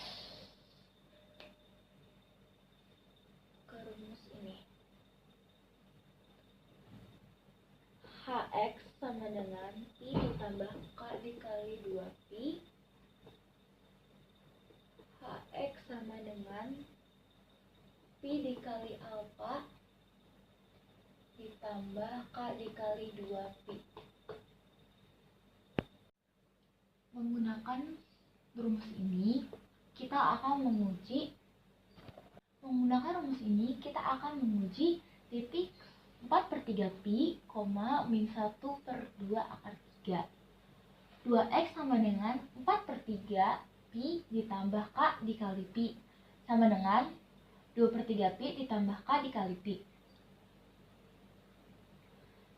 ini. Hx sama dengan pi ditambah k dikali 2 pi. Hx sama dengan pi dikali alfa ditambah k dikali 2 pi. Menggunakan rumus ini kita akan menguji titik 4/3 pi, min 1/2 akar 3. 2x sama dengan 4/3 pi ditambah k dikali pi sama dengan 2/3 pi ditambah k dikali pi.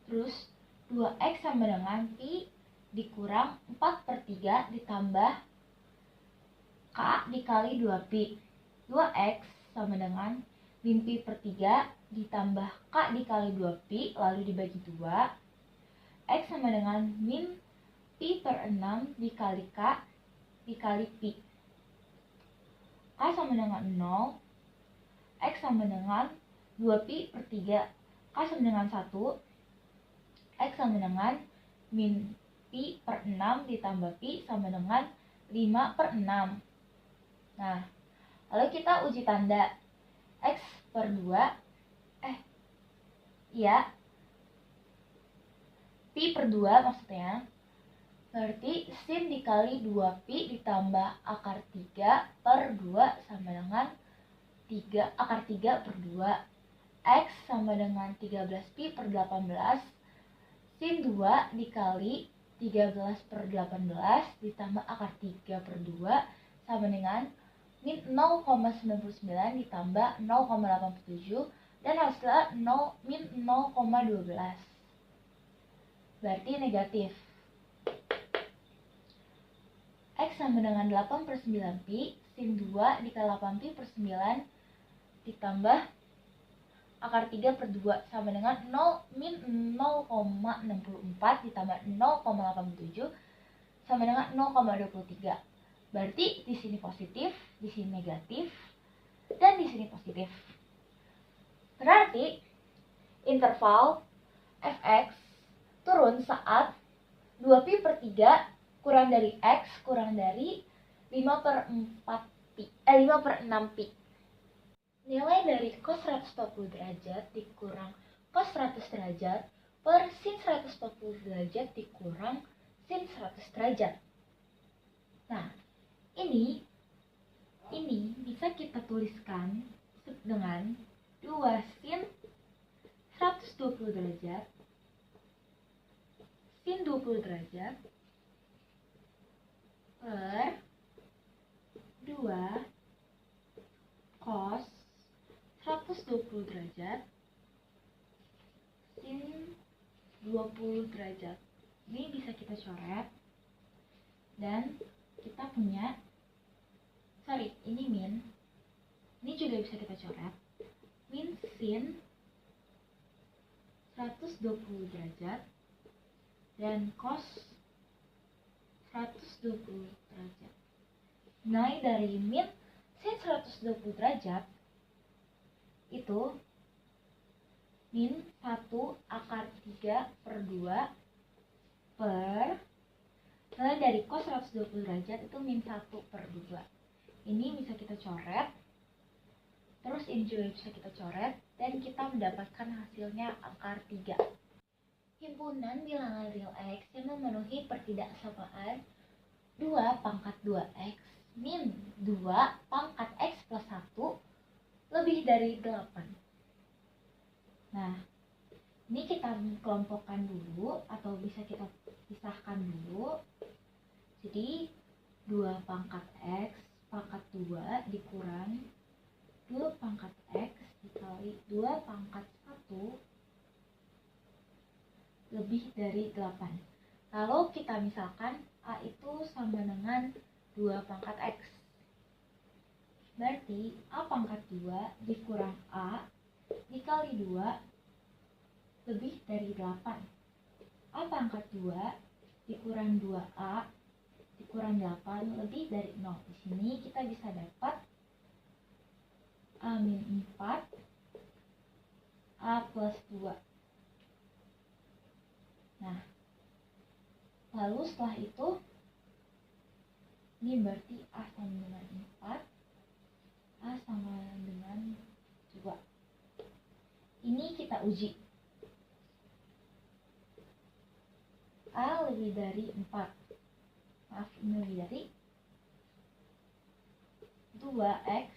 Terus 2x sama dengan pi dikurang 4/3 ditambah k dikali 2 pi. 2x sama dengan min pi per 3 ditambah k dikali 2 pi lalu dibagi 2. X sama dengan min pi per 6 dikali k dikali pi. K sama dengan 0. X sama dengan 2 pi per 3. K sama dengan 1. X sama dengan min pi per 6 ditambah pi sama dengan 5/6. Nah, lalu kita uji tanda. X per 2 pi per 2 maksudnya Berarti sin dikali 2pi ditambah akar 3 per 2 sama dengan 3 akar 3 per 2. X sama dengan 13pi per 18. Sin 2 dikali 13 per 18 ditambah akar 3 per 2 sama dengan min 0,99 ditambah 0,87 dan hasilnya min 0,12. Berarti negatif. X sama dengan 8 per 9pi, sin 2 dikali 8pi per 9 ditambah akar 3 per 2 sama dengan min 0,64 ditambah 0,87 sama dengan 0,23. Berarti di sini positif, di sini negatif, dan di sini positif. Berarti interval fx turun saat 2pi per 3 kurang dari x kurang dari 5 per 6pi. Nilai dari cos 140 derajat dikurang cos 100 derajat per sin 140 derajat dikurang sin 100 derajat. Nah, ini bisa kita tuliskan dengan 2 sin 120 derajat sin 20 derajat per 2 cos 120 derajat sin 20 derajat. Ini bisa kita coret dan kita punya ini min. Ini juga bisa kita coret. Min sin 120 derajat dan cos 120 derajat. Nilai dari min sin 120 derajat itu min 1 akar 3 per 2 per nilai dari cos 120 derajat itu min 1 per 2. Ini bisa kita coret, terus ini juga bisa kita coret, dan kita mendapatkan hasilnya akar 3. Himpunan bilangan real X yang memenuhi pertidaksamaan 2 pangkat 2X min 2 pangkat X plus 1 lebih dari 8. Nah, ini kita kelompokkan dulu atau bisa kita pisahkan dulu. Jadi 2 pangkat X pangkat 2 dikurang 2 pangkat X dikali 2 pangkat 1 lebih dari 8. Kalau kita misalkan A itu sama dengan 2 pangkat X, berarti A pangkat 2 dikurang A dikali 2 lebih dari 8. A pangkat 2 dikurang 2A dikurang 8 lebih dari 0. Di sini kita bisa dapat A min 4 A plus 2. Nah, lalu setelah itu ini berarti A sama dengan 4, A sama dengan 2. Ini kita uji. A lebih dari 4. Maaf, ini lebih dari 2X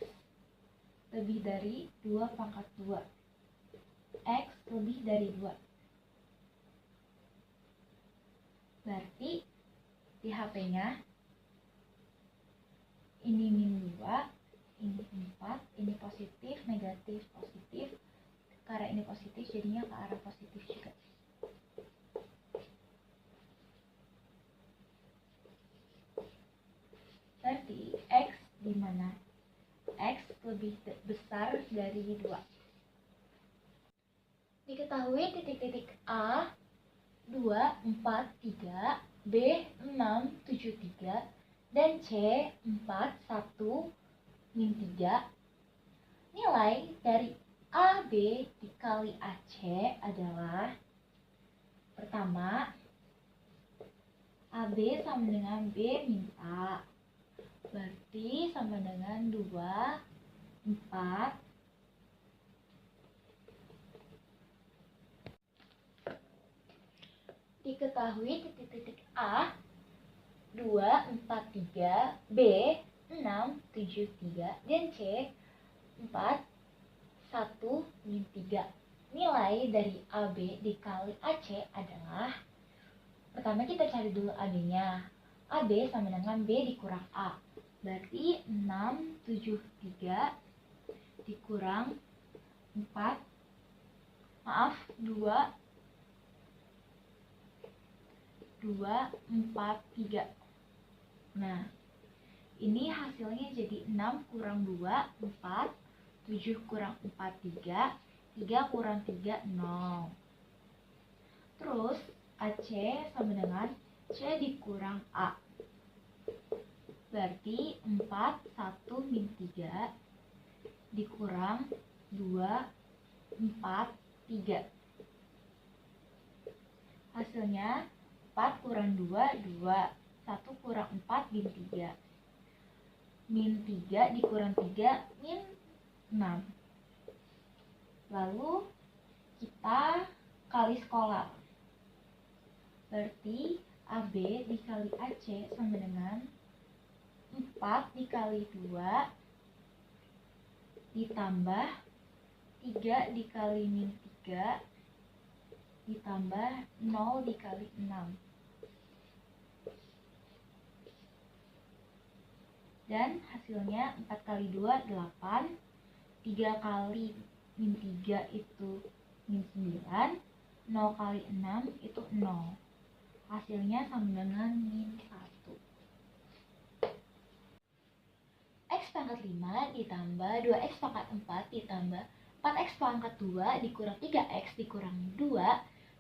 lebih dari 2 pangkat 2. X lebih dari 2. Berarti di HP-nya ini min 2, ini 4, ini positif, negatif, positif. Karena ini positif jadinya ke arah positif juga. Berarti X di mana X lebih besar dari 2. Diketahui titik-titik A 2, 4, 3, B 6, 7, 3, dan C 4, 1, min 3. Nilai dari AB dikali AC adalah pertama AB sama dengan B min A, berarti sama dengan 2, 4. Diketahui titik-titik A 2, 4, 3, B, 6, 7, 3, dan C, 4, 1, min 3. Nilai dari AB dikali AC adalah, pertama kita cari dulu AB-nya. AB sama dengan B dikurang A. Berarti 6, 7, 3 dikurang 4, 2, 4, 3. Nah, ini hasilnya jadi 6 kurang 2, 4, 7 kurang 4, 3, 3 kurang 3, 0. Terus, AC sama dengan C dikurang A. Berarti 4, 1, min 3 dikurang 2, 4, 3. Hasilnya 4 kurang 2, 2. 1 kurang 4, min 3. Min 3 dikurang 3, min 6. Lalu kita kali skolar. Berarti AB dikali AC sama dengan 4 dikali 2 ditambah 3 dikali min 3 ditambah 0 dikali 6. Dan hasilnya 4 kali 2, 8. 3 kali min 3 itu min 9. 0 kali 6 itu 0. Hasilnya sama dengan min 1. X pangkat 5 ditambah 2X pangkat 4 ditambah 4X pangkat 2 dikurang 3X dikurang 2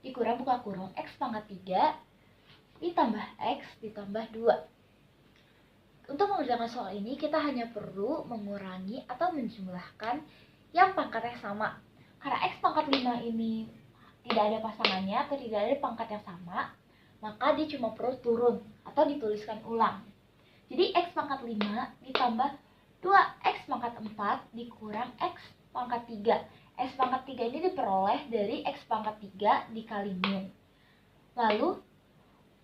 dikurang buka kurung X pangkat 3 ditambah X ditambah 2. Untuk mengerjakan soal ini, kita hanya perlu mengurangi atau menjumlahkan yang pangkatnya sama. Karena X pangkat 5 ini tidak ada pasangannya atau tidak ada pangkat yang sama, maka dia cuma perlu turun atau dituliskan ulang. Jadi X pangkat 5 ditambah 2X pangkat 4 dikurang X pangkat 3. X pangkat 3 ini diperoleh dari X pangkat 3 dikali min. Lalu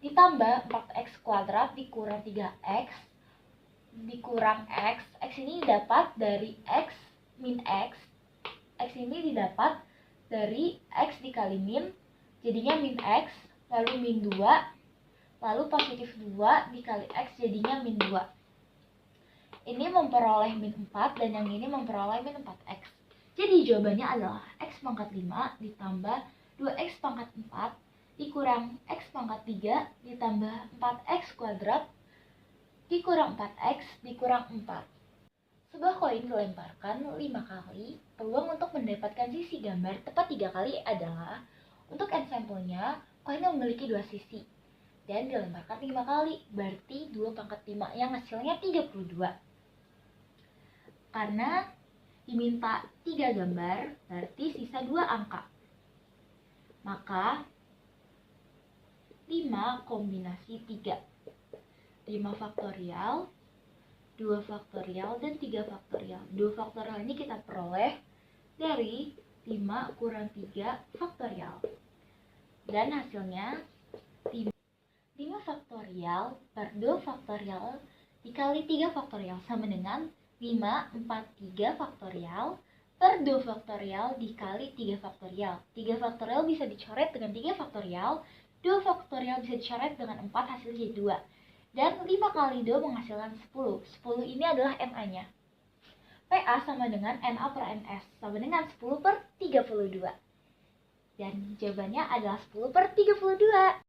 ditambah 4X kuadrat dikurang 3X dikurang X. X ini didapat dari X min X. X ini didapat dari X dikali min, jadinya min X, lalu min 2, lalu positif 2 dikali X jadinya min 2. Ini memperoleh min 4 dan yang ini memperoleh min 4X. Jadi jawabannya adalah X pangkat 5 ditambah 2X pangkat 4 dikurang X pangkat 3 ditambah 4X kuadrat dikurang 4X dikurang 4. Sebuah koin dilemparkan 5 kali. Peluang untuk mendapatkan sisi gambar tepat 3 kali adalah, untuk ensampelnya, koin memiliki 2 sisi dan dilemparkan 5 kali, berarti 2 pangkat 5 yang hasilnya 32. Karena diminta 3 gambar, berarti sisa 2 angka. Maka 5 kombinasi 3. 5 faktorial, 2 faktorial, dan 3 faktorial. 2 faktorial ini kita peroleh dari 5 kurang 3 faktorial. Dan hasilnya 5 faktorial per 2 faktorial dikali 3 faktorial sama dengan 5, 4, 3 faktorial per 2 faktorial dikali 3 faktorial. 3 faktorial bisa dicoret dengan 3 faktorial, 2 faktorial bisa dicoret dengan 4, hasilnya 2. Dan 5 kali 2 menghasilkan 10. 10 ini adalah NA-nya. PA sama dengan NA per NS, sama dengan 10 per 32. Dan jawabannya adalah 10 per 32.